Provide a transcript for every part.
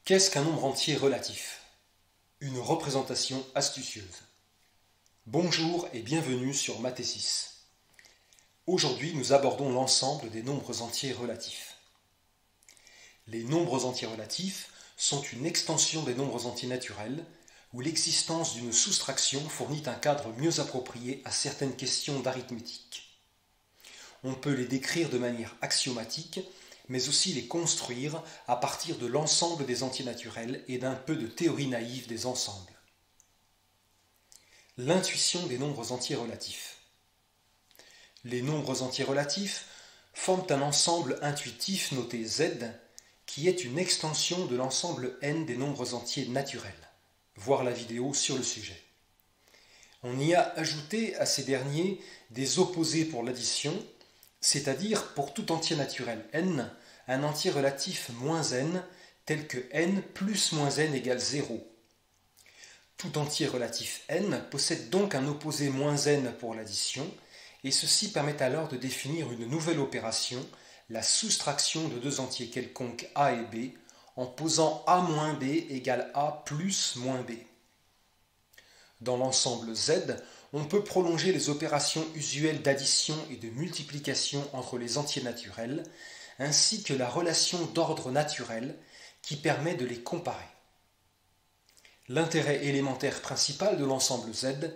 Qu'est-ce qu'un nombre entier relatif? Une représentation astucieuse. Bonjour et bienvenue sur Mathésis. Aujourd'hui, nous abordons l'ensemble des nombres entiers relatifs. Les nombres entiers relatifs sont une extension des nombres entiers naturels où l'existence d'une soustraction fournit un cadre mieux approprié à certaines questions d'arithmétique. On peut les décrire de manière axiomatique, mais aussi les construire à partir de l'ensemble des entiers naturels et d'un peu de théorie naïve des ensembles. L'intuition des nombres entiers relatifs. Les nombres entiers relatifs forment un ensemble intuitif noté Z, qui est une extension de l'ensemble n des nombres entiers naturels. Voir la vidéo sur le sujet. On y a ajouté à ces derniers des opposés pour l'addition, c'est-à-dire pour tout entier naturel n, un entier relatif moins n, tel que n plus moins n égale 0. Tout entier relatif n possède donc un opposé moins n pour l'addition, et ceci permet alors de définir une nouvelle opération, la soustraction de deux entiers quelconques a et b, en posant a moins b égale a plus moins b. Dans l'ensemble Z, on peut prolonger les opérations usuelles d'addition et de multiplication entre les entiers naturels, ainsi que la relation d'ordre naturel qui permet de les comparer. L'intérêt élémentaire principal de l'ensemble Z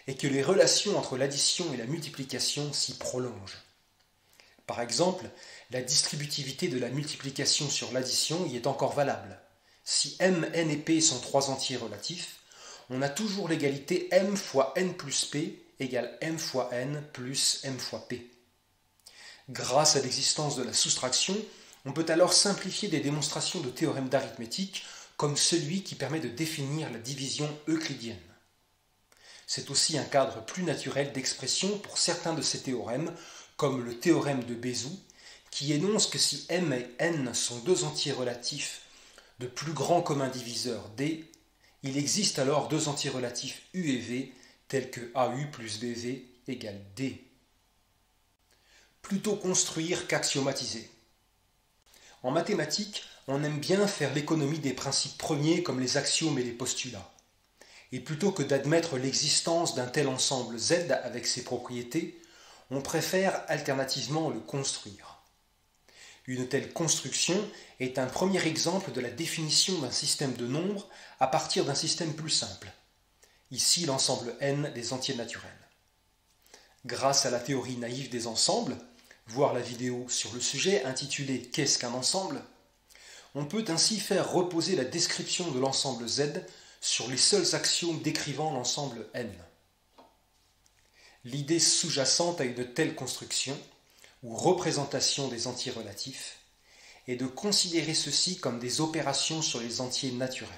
est que les relations entre l'addition et la multiplication s'y prolongent. Par exemple, la distributivité de la multiplication sur l'addition y est encore valable. Si m, n et p sont trois entiers relatifs, on a toujours l'égalité m fois n plus p égale m fois n plus m fois p. Grâce à l'existence de la soustraction, on peut alors simplifier des démonstrations de théorèmes d'arithmétique comme celui qui permet de définir la division euclidienne. C'est aussi un cadre plus naturel d'expression pour certains de ces théorèmes, comme le théorème de Bézout, qui énonce que si m et n sont deux entiers relatifs de plus grand commun diviseur d, il existe alors deux entiers relatifs u et v, tels que au plus bv égale d. Plutôt construire qu'axiomatiser. En mathématiques, on aime bien faire l'économie des principes premiers comme les axiomes et les postulats. Et plutôt que d'admettre l'existence d'un tel ensemble Z avec ses propriétés, on préfère alternativement le construire. Une telle construction est un premier exemple de la définition d'un système de nombres à partir d'un système plus simple. Ici l'ensemble n des entiers naturels. Grâce à la théorie naïve des ensembles, voir la vidéo sur le sujet intitulée « Qu'est-ce qu'un ensemble ?», on peut ainsi faire reposer la description de l'ensemble Z sur les seuls axiomes décrivant l'ensemble n. L'idée sous-jacente à une telle construction, ou représentation des entiers relatifs, est de considérer ceux-ci comme des opérations sur les entiers naturels.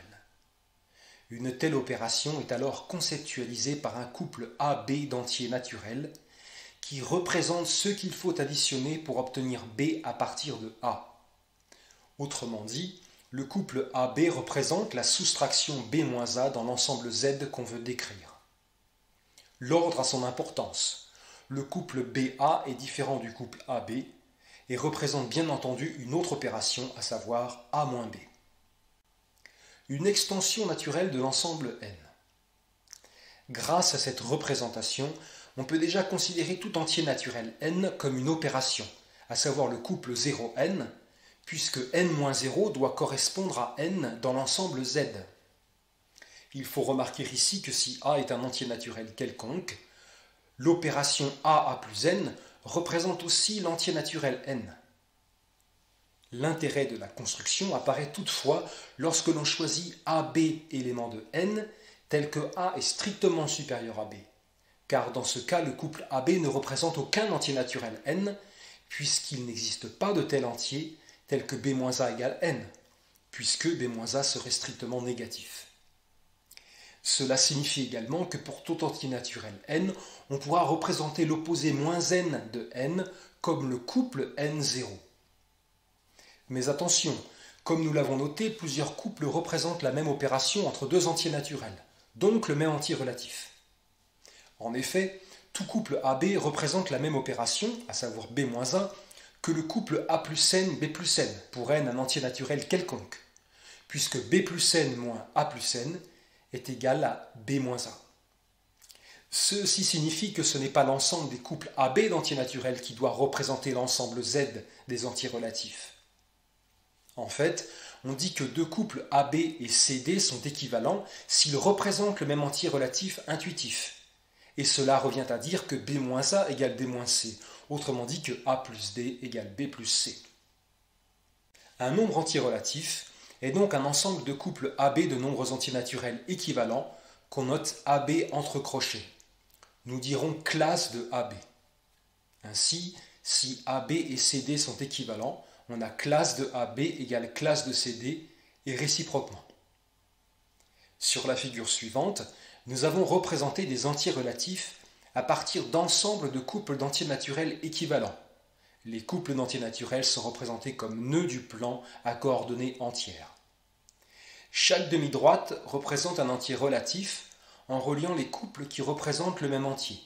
Une telle opération est alors conceptualisée par un couple AB d'entiers naturels qui représente ceux qu'il faut additionner pour obtenir B à partir de A. Autrement dit, le couple AB représente la soustraction B-A dans l'ensemble Z qu'on veut décrire. L'ordre a son importance. Le couple BA est différent du couple AB et représente bien entendu une autre opération, à savoir A-B. Une extension naturelle de l'ensemble N. Grâce à cette représentation, on peut déjà considérer tout entier naturel N comme une opération, à savoir le couple 0N, puisque n-0 doit correspondre à n dans l'ensemble Z. Il faut remarquer ici que si A est un entier naturel quelconque, l'opération A plus n représente aussi l'entier naturel n. L'intérêt de la construction apparaît toutefois lorsque l'on choisit AB élément de n, tel que A est strictement supérieur à B, car dans ce cas le couple AB ne représente aucun entier naturel n, puisqu'il n'existe pas de tel entier tel que B-A égale n, puisque B-A serait strictement négatif. Cela signifie également que pour tout entier naturel n, on pourra représenter l'opposé moins n de n comme le couple n0. Mais attention, comme nous l'avons noté, plusieurs couples représentent la même opération entre deux entiers naturels, donc le même entier relatif. En effet, tout couple AB représente la même opération, à savoir B-A, que le couple A plus n, B plus n, pour n un entier naturel quelconque, puisque B plus n moins A plus n est égal à B moins A. Ceci signifie que ce n'est pas l'ensemble des couples AB d'entiers naturels qui doit représenter l'ensemble Z des entiers relatifs. En fait, on dit que deux couples AB et CD sont équivalents s'ils représentent le même entier relatif intuitif. Et cela revient à dire que B moins A égale D moins C, autrement dit que A plus D égale B plus C. Un nombre entier relatif est donc un ensemble de couples AB de nombres entiers naturels équivalents qu'on note AB entre crochets. Nous dirons classe de AB. Ainsi, si AB et CD sont équivalents, on a classe de AB égale classe de CD et réciproquement. Sur la figure suivante, nous avons représenté des entiers relatifs à partir d'ensembles de couples d'entiers naturels équivalents. Les couples d'entiers naturels sont représentés comme nœuds du plan à coordonnées entières. Chaque demi-droite représente un entier relatif en reliant les couples qui représentent le même entier.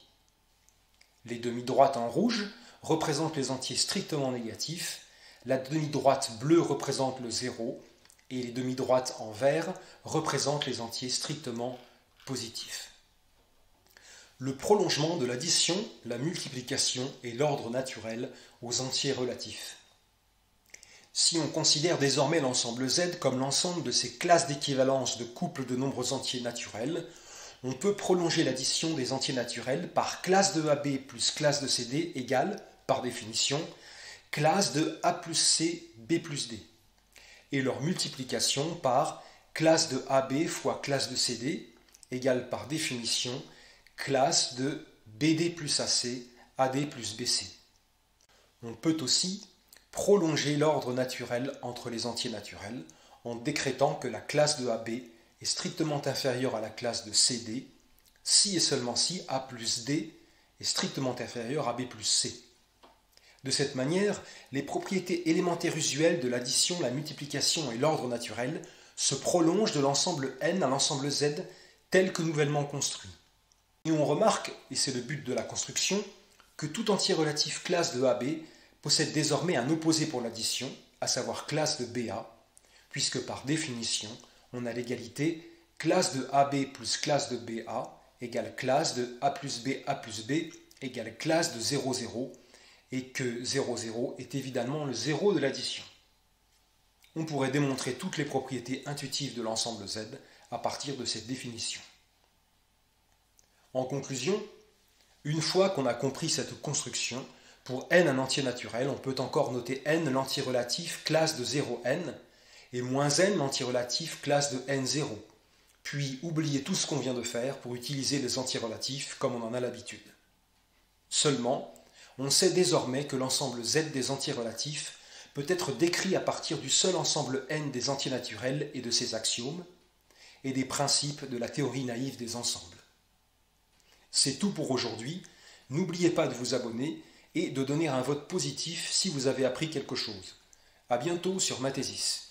Les demi-droites en rouge représentent les entiers strictement négatifs, la demi-droite bleue représente le zéro, et les demi-droites en vert représentent les entiers strictement positifs. Le prolongement de l'addition, la multiplication et l'ordre naturel aux entiers relatifs. Si on considère désormais l'ensemble Z comme l'ensemble de ces classes d'équivalence de couples de nombres entiers naturels, on peut prolonger l'addition des entiers naturels par classe de AB plus classe de CD égale, par définition, classe de A plus C B plus D, et leur multiplication par classe de AB fois classe de CD égale par définition classe de BD plus AC AD plus BC. On peut aussi prolonger l'ordre naturel entre les entiers naturels en décrétant que la classe de AB est strictement inférieure à la classe de CD si et seulement si A plus D est strictement inférieur à B plus C. De cette manière, les propriétés élémentaires usuelles de l'addition, la multiplication et l'ordre naturel se prolongent de l'ensemble N à l'ensemble Z tel que nouvellement construit. Et on remarque, et c'est le but de la construction, que tout entier relatif classe de AB possède désormais un opposé pour l'addition, à savoir classe de BA, puisque par définition, on a l'égalité classe de AB plus classe de BA égale classe de A plus B égale classe de 0, 0, et que 0, 0 est évidemment le zéro de l'addition. On pourrait démontrer toutes les propriétés intuitives de l'ensemble Z à partir de cette définition. En conclusion, une fois qu'on a compris cette construction, pour n un entier naturel, on peut encore noter n l'entier relatif classe de 0n et moins n l'entier relatif classe de n0, puis oublier tout ce qu'on vient de faire pour utiliser les entiers relatifs comme on en a l'habitude. Seulement, on sait désormais que l'ensemble Z des entiers relatifs peut être décrit à partir du seul ensemble n des entiers naturels et de ses axiomes, et des principes de la théorie naïve des ensembles. C'est tout pour aujourd'hui. N'oubliez pas de vous abonner et de donner un vote positif si vous avez appris quelque chose. À bientôt sur Mathésis.